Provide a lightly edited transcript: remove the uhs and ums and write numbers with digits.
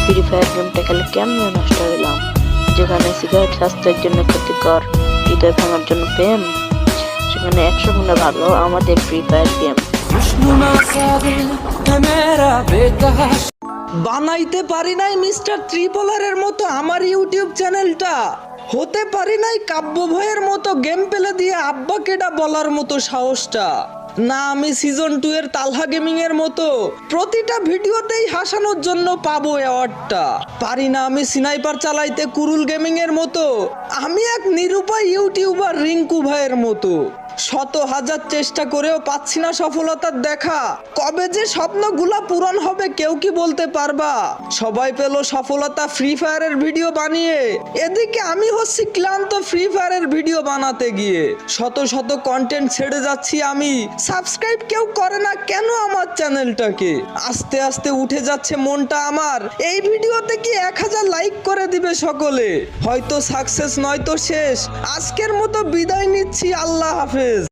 Free fire গেমটা খেলে কেমন নষ্ট হইলাম, যেখানে সিগারেট স্বাস্থ্যের জন্য ক্ষতিকর, হৃদয় ভাঙার জন্য প্রেম, সেখানে 100 গুণে ভালো আমাদের ফ্রি ফায়ার গেম। বানাইতে পারি নাই মিস্টার ত্রিপলারের মতো আমার ইউটিউব চ্যানেলটা, হতে পারি নাই কাব্য ভয়ের মতো গেম পেলে দিয়ে আব্বা কেডা বলার মতো সাহসটা, না আমি সিজন 2 এর তালহা গেমিং এর মতো প্রতিটা ভিডিওতেই হাসানোর জন্য পাবো অ্যাওয়ার্ডটা, পারি না আমি স্নাইপার চালাইতে কুরুল গেমিং এর মতো, আমি এক নিরুপায় ইউটিউবার রিঙ্কু ভাইয়ের মতো, শত হাজার চেষ্টা করেও পাচ্ছি না সফলতার দেখা, কবে যে স্বপ্নগুলা পূরণ হবে কেউ কি বলতে পারবা? সবাই পেল সফলতা ফ্রি ফায়ারের ভিডিও বানিয়ে, এদিকে আমি হচ্ছি ক্লান্ত ফ্রি ফায়ারের ভিডিও বানাতে গিয়ে, শত শত কন্টেন্ট ছেড়ে যাচ্ছি আমি, সাবস্ক্রাইব কেউ করে না কেন আমার চ্যানেলটাকে, আস্তে আস্তে উঠে যাচ্ছে মনটা আমার, এই ভিডিওতে কি 1000 লাইক করে দিবে সকলে, হয়তো সাকসেস নয়তো শেষ, আজকের মতো বিদায় নিচ্ছি, আল্লাহ হাফেজ।